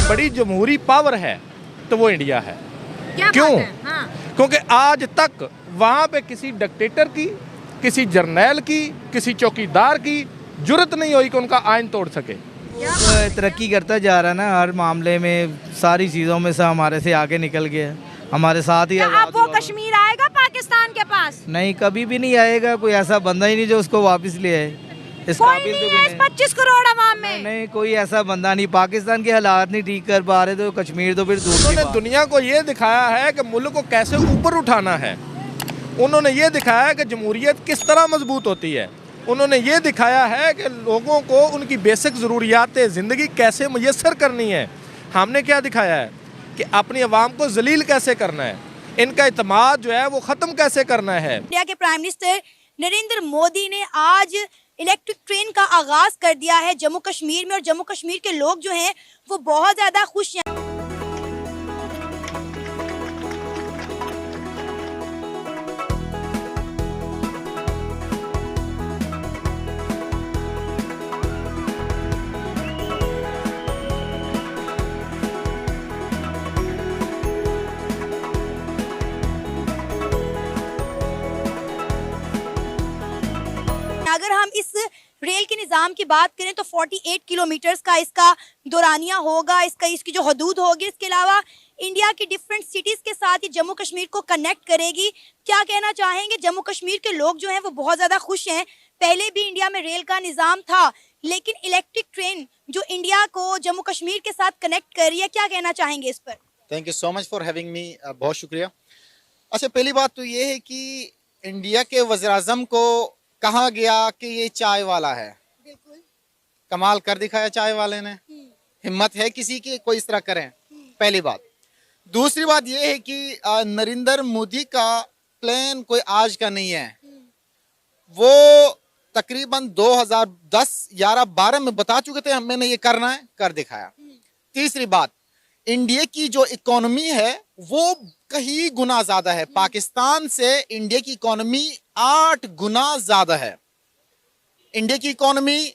बड़ी जमहूरी पावर है तो वो इंडिया है। क्या क्यों? बात है? हाँ। क्योंकि आज तक वहाँ पे किसी डिक्टेटर की, किसी जर्नैल की, किसी चौकीदार की जुर्रत नहीं हुई कि उनका आइन तोड़ सके। तरक्की करता जा रहा है ना, हर मामले में, सारी चीज़ों में से हमारे से आगे निकल गया, हमारे साथ ही क्या आज़ाद अब वो हुआ। कश्मीर आएगा पाकिस्तान के पास? नहीं, कभी भी नहीं आएगा। कोई ऐसा बंदा ही नहीं जो उसको वापस ले आए। इस कोई काबिल नहीं तो है भी इस नहीं। 25 करोड़ आवाम में। नहीं, कोई ऐसा बंदा नहीं। पाकिस्तान के हालात नहीं ठीक कर पा रहे तो कश्मीर तो फिर दूर की उन्होंने बात। दुनिया को ये दिखाया है कि मुल्क को कैसे ऊपर उठाना है। उन्होंने ये दिखाया है कि जमहूरियत किस तरह मजबूत होती है। उन्होंने ये दिखाया है कि लोगों को उनकी बेसिक ज़रूरियात ज़िंदगी कैसे मुयस्सर करनी है। हमने क्या दिखाया है कि अपनी आवाम को जलील कैसे करना है, इनका इत्मीनान जो है वो ख़त्म कैसे करना है। इंडिया के प्राइम मिनिस्टर नरेंद्र मोदी ने आज इलेक्ट्रिक ट्रेन का आगाज कर दिया है जम्मू कश्मीर में, और जम्मू कश्मीर के लोग जो हैं वो बहुत ज्यादा खुश हैं। अगर हम इस रेल के निज़ाम की बात करें तो 48 किलोमीटर्स का इसका दौरानिया होगा, इसकी जो हदूद होगी। इसके अलावा इंडिया की डिफरेंट सिटीज़ के साथ ये जम्मू कश्मीर को कनेक्ट करेगी। क्या कहना चाहेंगे? जम्मू कश्मीर के लोग जो हैं वो बहुत ज़्यादा खुश हैं। पहले भी इंडिया में रेल का निज़ाम था, लेकिन इलेक्ट्रिक ट्रेन जो इंडिया को जम्मू कश्मीर के साथ कनेक्ट कर रही है, क्या कहना चाहेंगे इस पर? Thank you so much for having me. बहुत शुक्रिया। अच्छा, पहली बात तो ये है कि इंडिया के वज़ीर-ए-आज़म को कहा गया कि ये चाय वाला है। बिल्कुल कमाल कर दिखाया चाय वाले ने। हिम्मत है किसी की कोई इस तरह करें? पहली बात। दूसरी बात ये है कि नरेंद्र मोदी का प्लान कोई आज का नहीं है। वो तकरीबन 2010, 11, 12 में बता चुके थे मैंने ये करना है, कर दिखाया। तीसरी बात, इंडिया की जो इकोनॉमी है वो कहीं गुना ज्यादा है। पाकिस्तान से इंडिया की इकोनॉमी 8 गुना ज्यादा है। इंडिया की इकोनॉमी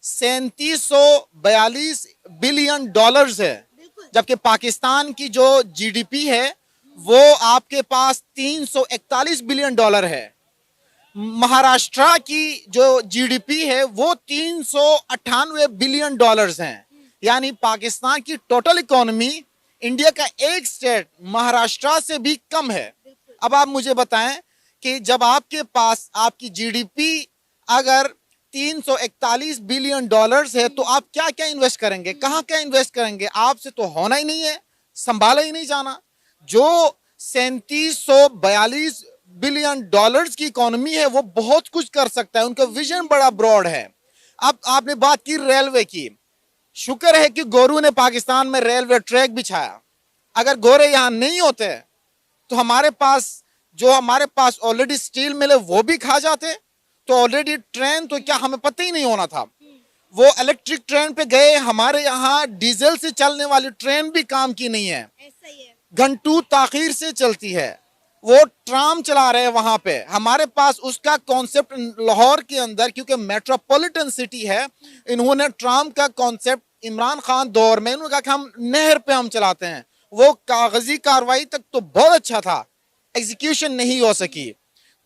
3742 बिलियन डॉलर्स है, जबकि पाकिस्तान की जो जीडीपी है वो आपके पास 341 बिलियन डॉलर है। महाराष्ट्र की जो जीडीपी है वो 398 बिलियन डॉलर्स हैं। यानी पाकिस्तान की टोटल इकोनॉमी इंडिया का एक स्टेट महाराष्ट्र से भी कम है। अब आप मुझे बताएं कि जब आपके पास आपकी जीडीपी अगर 341 बिलियन डॉलर्स है तो आप क्या क्या इन्वेस्ट करेंगे, कहाँ क्या इन्वेस्ट करेंगे? आपसे तो होना ही नहीं है, संभाला ही नहीं जाना। जो 3742 बिलियन डॉलर्स की इकोनॉमी है वो बहुत कुछ कर सकता है, उनका विजन बड़ा ब्रॉड है। अब आपने बात की रेलवे की। शुक्र है कि गोरू ने पाकिस्तान में रेलवे ट्रैक बिछाया। अगर गोरे यहाँ नहीं होते तो हमारे पास ऑलरेडी स्टील मिल है वो भी खा जाते। तो ऑलरेडी ट्रेन तो क्या हमें पता ही नहीं होना था। वो इलेक्ट्रिक ट्रेन पे गए, हमारे यहाँ डीजल से चलने वाली ट्रेन भी काम की नहीं है, घंटों ताखीर से चलती है। वो ट्राम चला रहे हैं वहां पे। हमारे पास उसका कॉन्सेप्ट लाहौर के अंदर, क्योंकि मेट्रोपॉलिटन सिटी है, इन्होंने ट्राम का कॉन्सेप्ट इमरान खान दौर में उन्होंने कहा कि हम नहर पे हम चलाते हैं। वो कागजी कार्रवाई तक तो बहुत अच्छा था, एग्जीक्यूशन नहीं हो सकी।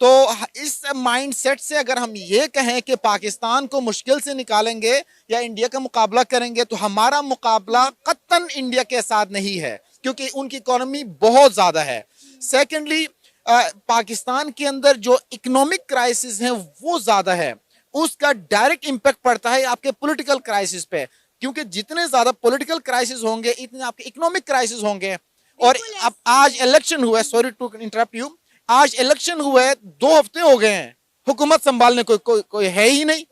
तो इस माइंडसेट से अगर हम ये कहें कि पाकिस्तान को मुश्किल से निकालेंगे या इंडिया का मुकाबला करेंगे, तो हमारा मुकाबला कतन इंडिया के साथ नहीं है, क्योंकि उनकी इकोनॉमी बहुत ज्यादा है। सेकेंडली, पाकिस्तान के अंदर जो इकोनॉमिक क्राइसिस है वो ज्यादा है, उसका डायरेक्ट इंपैक्ट पड़ता है आपके पॉलिटिकल क्राइसिस पे, क्योंकि जितने ज्यादा पॉलिटिकल क्राइसिस होंगे इतने आपके इकोनॉमिक क्राइसिस होंगे। और अब आज इलेक्शन हुआ है, सॉरी टू इंटरप्ट यू, आज इलेक्शन हुआ है, 2 हफ्ते हो गए हैं, हुकूमत संभालने कोई है ही नहीं।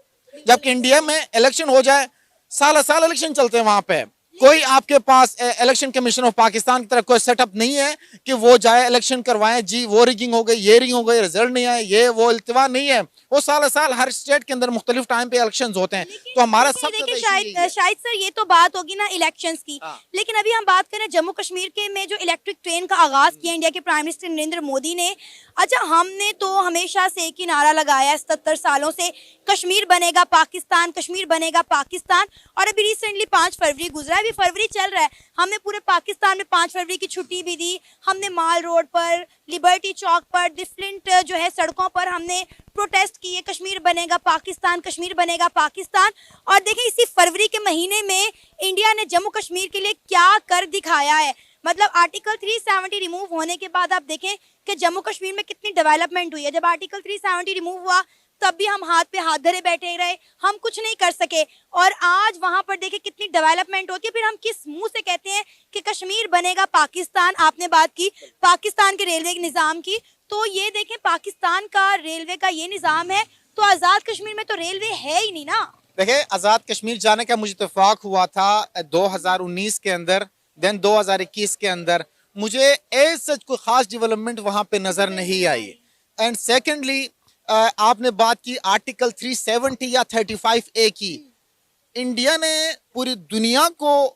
जबकि इंडिया में इलेक्शन हो जाए, साल साल इलेक्शन चलते हैं वहां पे। कोई आपके पास इलेक्शन कमीशन ऑफ पाकिस्तान की तरफ कोई सेटअप नहीं है कि वो जाए इलेक्शन करवाएं, जी वो रिगिंग हो गई, ये रिगिंग हो गई, रिजल्ट नहीं आए, ये वो इल्तिवा नहीं है। वो साल साल हर स्टेट के अंदर मुख्तलिफ टाइम पे इलेक्शंस होते हैं। तो हमारा सब शायद सर ये तो बात होगी ना इलेक्शंस की, लेकिन अभी हम बात करें जम्मू कश्मीर के में जो इलेक्ट्रिक ट्रेन का आगाज किया इंडिया के प्राइम मिनिस्टर नरेंद्र मोदी ने। अच्छा, हमने तो हमेशा से एक ही नारा लगाया 77 सालों से, कश्मीर बनेगा पाकिस्तान, कश्मीर बनेगा पाकिस्तान। और अभी रिसेंटली 5 फरवरी गुजरा, अभी फरवरी चल रहा है, हमने पूरे पाकिस्तान में 5 फरवरी की छुट्टी भी दी। हमने माल रोड पर, लिबर्टी चौक पर, डिफरेंट जो है सड़कों पर हमने प्रोटेस्ट किए, कश्मीर बनेगा पाकिस्तान, कश्मीर बनेगा पाकिस्तान। और देखें इसी फरवरी के महीने में इंडिया ने जम्मू कश्मीर के लिए क्या कर दिखाया है। मतलब आर्टिकल 370 रिमूव होने के बाद आप देखें कि जम्मू कश्मीर में कितनी डेवलपमेंट हुई है। जब आर्टिकल 370 रिमूव हुआ तब भी हम हाथ पे हाथ धरे बैठे रहे, हम कुछ नहीं कर सके। और आज वहां पर देखें कितनी डेवलपमेंट होती है, फिर हम किस मुंह से कहते हैं कि कश्मीर बनेगा पाकिस्तान। आपने बात की पाकिस्तान के रेलवे के निज़ाम की, तो ये देखें पाकिस्तान का रेलवे का ये निज़ाम है, तो आज़ाद कश्मीर में तो रेलवे है ही नहीं ना। देखिए, आज़ाद कश्मीर जाने का मुझे इत्तेफाक हुआ था 2019 के अंदर, देन 2021 के अंदर। मुझे एज सच कोई खास डेवलपमेंट वहां पे नजर नहीं आई। एंड सेकेंडली, आपने बात की आर्टिकल 370 या 35A की। इंडिया ने पूरी दुनिया को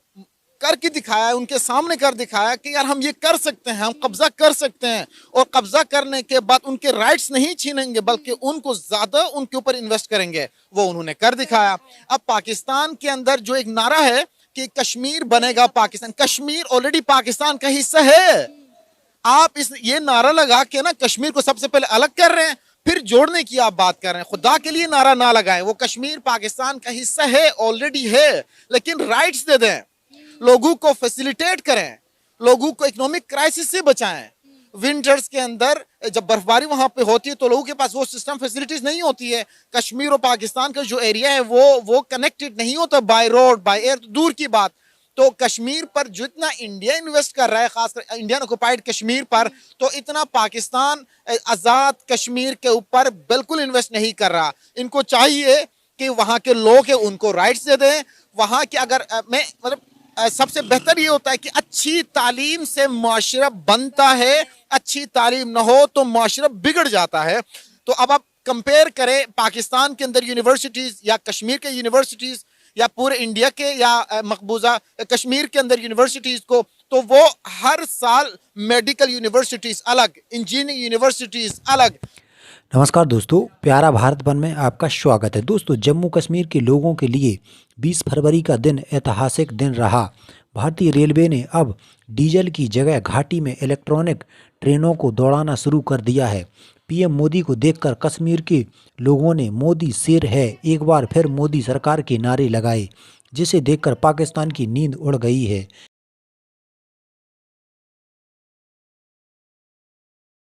करके दिखाया, उनके सामने कर दिखाया कि यार हम ये कर सकते हैं, हम कब्जा कर सकते हैं। और कब्जा करने के बाद उनके राइट्स नहीं छीनेंगे, बल्कि उनको ज्यादा उनके ऊपर इन्वेस्ट करेंगे। वो उन्होंने कर दिखाया। अब पाकिस्तान के अंदर जो एक नारा है कि कश्मीर बनेगा पाकिस्तान, कश्मीर ऑलरेडी पाकिस्तान का हिस्सा है। आप ये नारा लगा के ना कश्मीर को सबसे पहले अलग कर रहे हैं, फिर जोड़ने की आप बात कर रहे हैं। खुदा के लिए नारा ना लगाएं, वो कश्मीर पाकिस्तान का हिस्सा है, ऑलरेडी है। लेकिन राइट्स दे दें, लोगों को फैसिलिटेट करें, लोगों को इकोनॉमिक क्राइसिस से बचाएं। विंटर्स के अंदर जब बर्फबारी वहां पे होती है तो लोगों के पास वो सिस्टम फैसिलिटीज नहीं होती है। कश्मीर और पाकिस्तान का जो एरिया है वो कनेक्टेड नहीं होता बाय रोड बाय एयर, तो दूर की बात। तो कश्मीर पर जितना इंडिया इन्वेस्ट कर रहा है, खासकर इंडियन ऑक्युपाइड कश्मीर पर, तो इतना पाकिस्तान आजाद कश्मीर के ऊपर बिल्कुल इन्वेस्ट नहीं कर रहा। इनको चाहिए कि वहां के लोग हैं उनको राइट्स दे दें। वहां के अगर मैं मतलब सबसे बेहतर ये होता है कि अच्छी तालीम से माशरा बनता है, अच्छी तालीम ना हो तो माशरा बिगड़ जाता है। तो अब आप कंपेयर करें पाकिस्तान के अंदर यूनिवर्सिटीज या कश्मीर के यूनिवर्सिटीज या पूरे इंडिया के या मकबूजा कश्मीर के अंदर यूनिवर्सिटीज को, तो वो हर साल मेडिकल यूनिवर्सिटीज अलग, इंजीनियरिंग यूनिवर्सिटीज अलग। नमस्कार दोस्तों, प्यारा भारत वन में आपका स्वागत है। दोस्तों, जम्मू कश्मीर के लोगों के लिए 20 फरवरी का दिन ऐतिहासिक दिन रहा। भारतीय रेलवे ने अब डीजल की जगह घाटी में इलेक्ट्रॉनिक ट्रेनों को दौड़ाना शुरू कर दिया है। पीएम मोदी को देखकर कश्मीर के लोगों ने मोदी शेर है, एक बार फिर मोदी सरकार के नारे लगाए, जिसे देखकर पाकिस्तान की नींद उड़ गई है।